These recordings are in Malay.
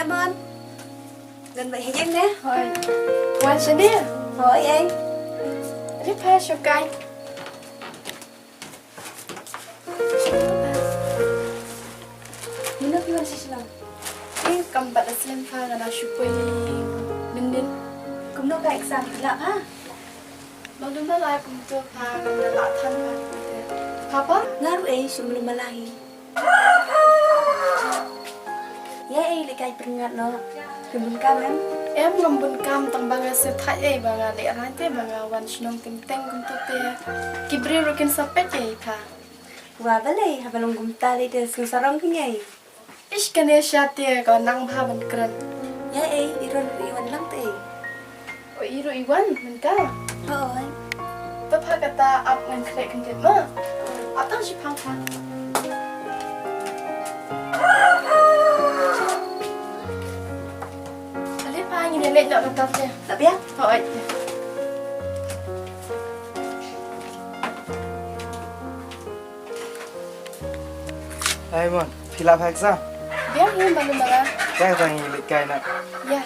em ơn. Gần vậy hay nè. Thôi, quan sẽ đi. Hỏi em. Đi phê cho cay. Minum gimana sih selang? Ini kambat aslam fa ngana syukuy minin. Kumno ka exam gelap ha? Lalu malay kum tu fa ngana latan fa. Papa? Ngaruh sebelum malahi. Ya lekay peringat no. Kebun kamen. Em ngambun kam tang banga se thai banga le rante banga wan shnong ting teng kum tu te. Kibri rukin sapet fa. Wah balai habalong gumta le des sarong kinyai. Ish kane syate ko nang bha ban kran. Ya iron iwan lang te. O iro iwan men ka. Hoi. Ta pha kata ap ngan khrek kan det ma. Atang si phang pha. Ale pa ni le dok dok te. Tak biar. Hoi. Hai mon, fill up exam. Biar ni malu mara. Saya tangi likai nak. Ya.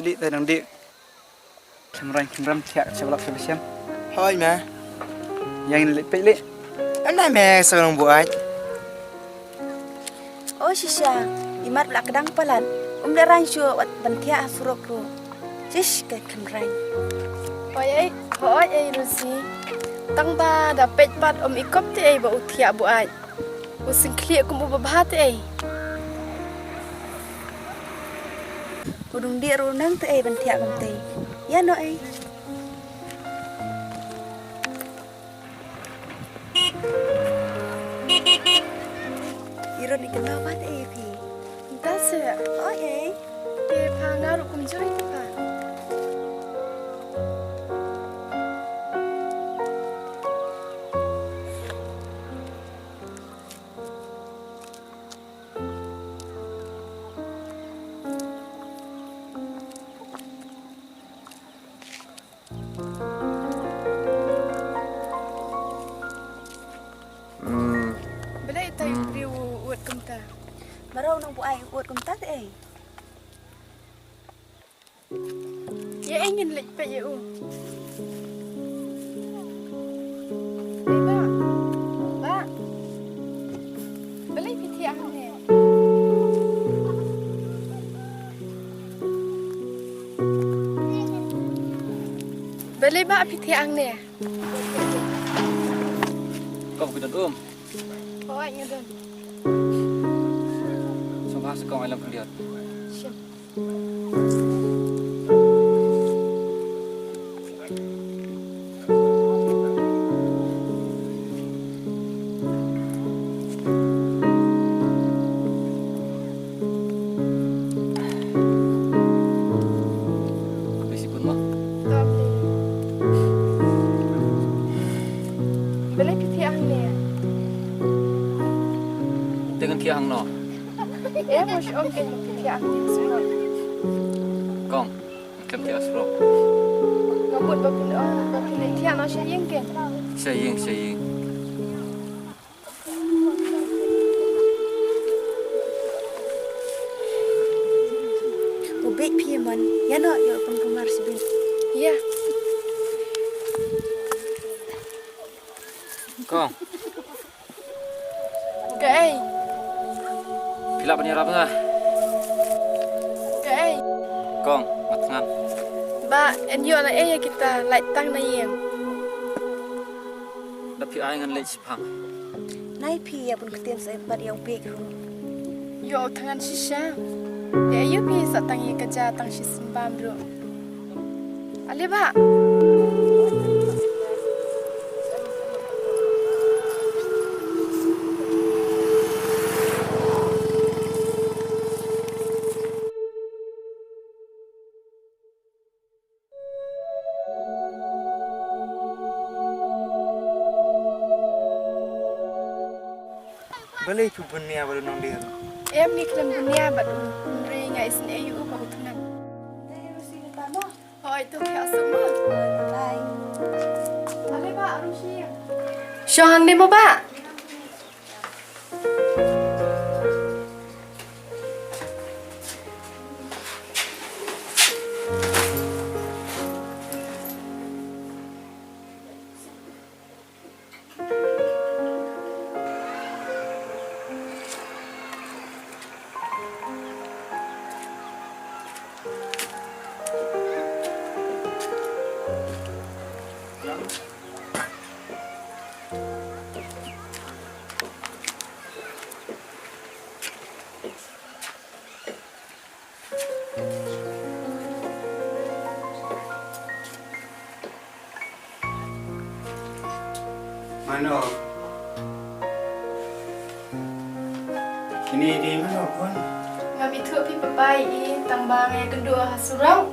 Dik tay nang dik. Kemram tiak sebelak sebesiam. Hoi ma. Yang ini pelik. Anda me seorang buat. Oh sisya, imat belak kedang palan. Daran syu wat bantia furok ro. Sis ke kemrai. Hoi Rusi. Tang ba da pet pat ikop te ba utia bu ai. Using klia kum bu bahat te. Udung dia runang te bantia kam te. Ya no Iron ikenal pat pi. Entah se. Oh Ke pa ngaru kum joy pa. Belai tayu beri uat kumta. Marau nang buai uat kum ta te. Ya ingin lek pe ya u. Ba. Belai piti ang ne. Belai ba piti ang ne. Kau kita Oh ai ngedon. Sama sekau alam kuliah. Siap. Bisi pun mah. Belai piti ang ne. Dengan kiang no. Mos om ke piti ang ne semua. Kong, kem tiak sebelak. Ngabut bapin tiang no saya yang ke. Saying. Ubek pi man. Ya no yo penggemar sibin. Ya. Kong, Cái kilap ni apa ngah? cái Kong, matangan. Ba, enyo na kita light tang na yang. Dapi ay ngan lech pang. Nai pi ya pun ketien saya bat yang big ru. Yo tangan shisha. Ya yo pi sa tang ye kerja tang shi sembam bro. Ale ba. Balai tu punya baru nong dia. Em ni kelam dunia bat umri ngai sin ayu ba hutunan. Oh itu kya semua. Bye. Ale ba arushi. Shohan de mo ba. Mano, ini di mana pun? Ngami thu pi papai I tambang ya kedua hasurau.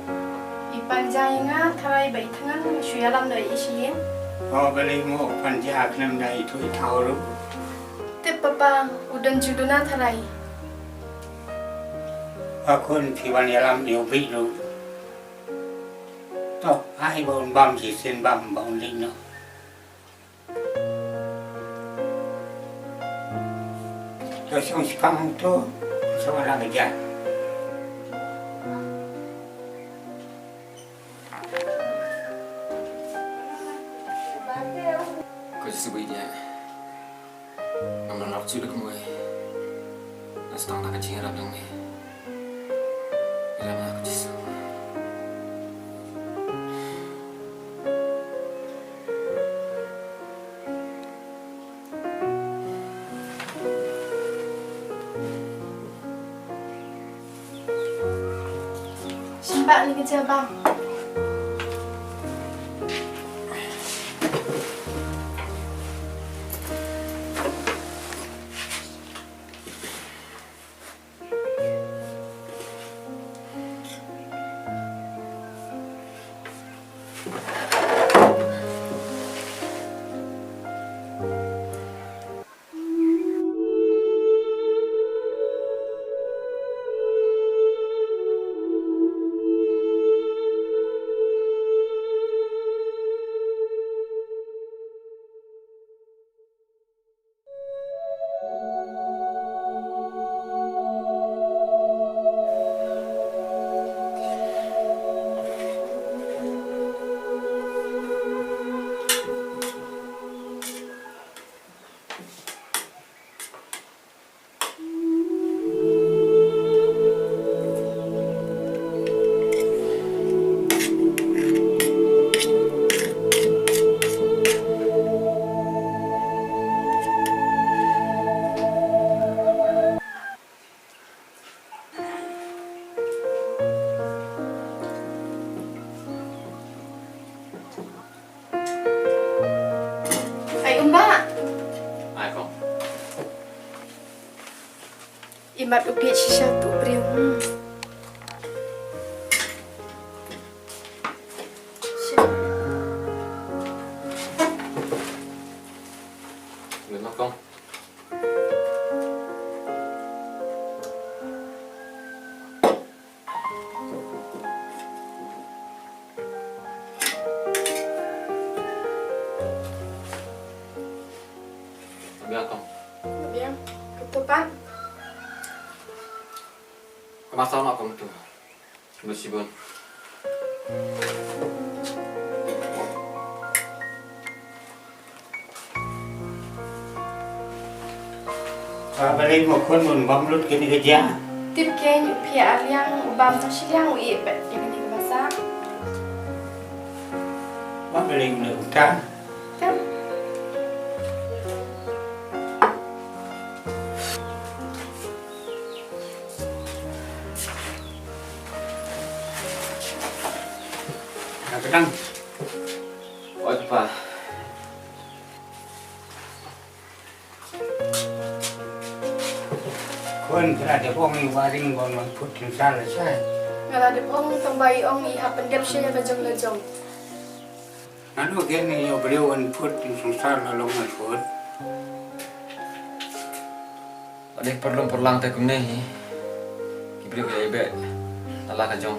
I panjang nga tharai bai thangan shuyalam doi isien. Oh, balik mau panjang nam dah itu tahu. Te papa udan juduna tharai. Aku ni piwan yalam dia biru. Toh, ai bon bam si sen bam bon lino. Terus orang Jepang tu seorang kerja. Kau sebut dia, namun nak cuci kamu, nastang nak kacing rap dong ni, bila nak cuci. Simbak ni kerja bang. Imat upi shisha tu beriu. Memang kau. Biar kau. Biar ketupat. Kemasan aku tu, bersibun. Balik mau pun bam lut kini kerja. Tim keng pia aliang ubam to siliang ui bet ini masak. What will you do? Ta? Kan? Kadang Oi, Papa. kon ada bong ni waring bong man put in salah sai. Ngala de ong tambai ong i hapen dep shia bajong lejong. Nanu gini yo beliau an put in salah long man put. Adik perlu perlang tak kumne hi. Kibri ke ibe. Allah kajong.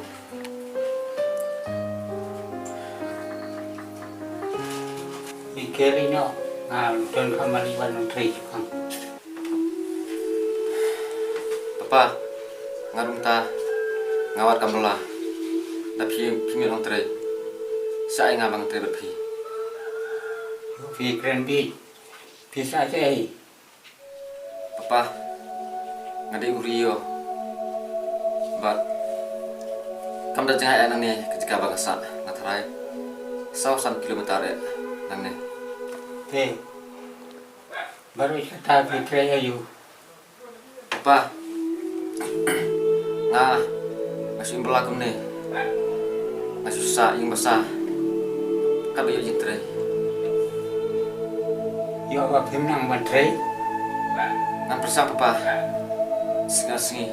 Dikeli no. Don kamali ban trai kang. Papa, ngarung ta ngawat kamula. Tapi pingin orang terai. Saya ngabang terai berpi. Fi kren bi. Bisa sai. Papa, ngade uriyo. But kam dah jangan anak ni ketika bangsa ngatarai 1,000 kilometer nang ni. Te. Baru kata fi trai ayu. Papa, nah masih berlaku ni. Masih susah yang besar. Kabe yo jintre. Yo ba phim nang ban trai. Nang persa Papa. Singi.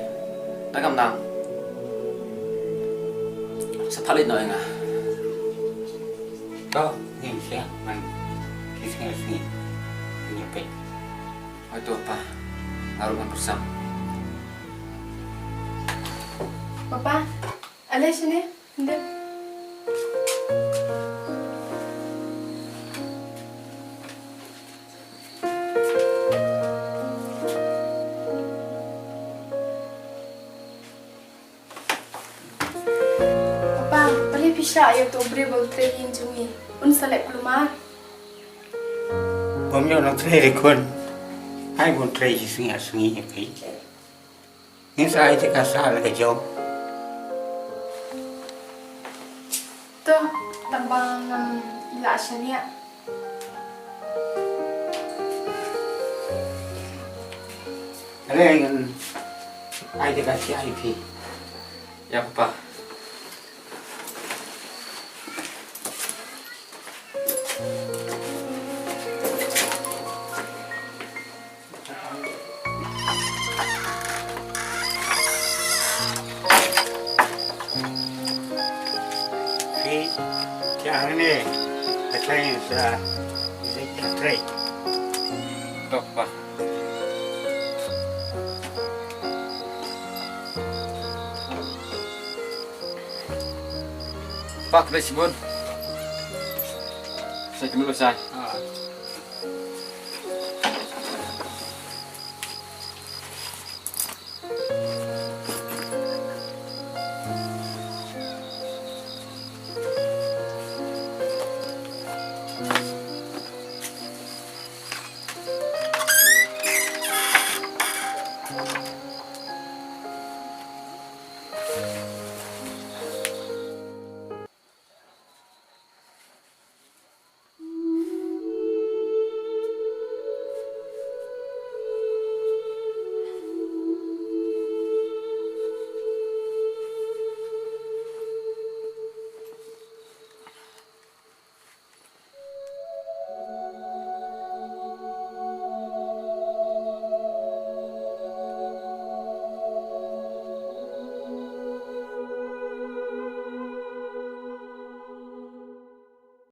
Dagam nang. Sepalit no nga. To ni sia man kisah sini. Ni pe. Oh itu apa? Ngaruh nang persa. Papa, ada sini? Ndep. Papa, balik pisah ayo tu beri bau terakhir jungi. Unsalek kelumar. Bom yo nang trai kon. Hai bon trai singi pe. Ni sai te ka salah ke jom. Tu tambang ila asania. Kalian ai te ka sai pe. Ya Papa. Fi jangan ni. Katanya sudah saya trai. Tuh Papa. Pak, kedai sibun. Saya kembali selesai.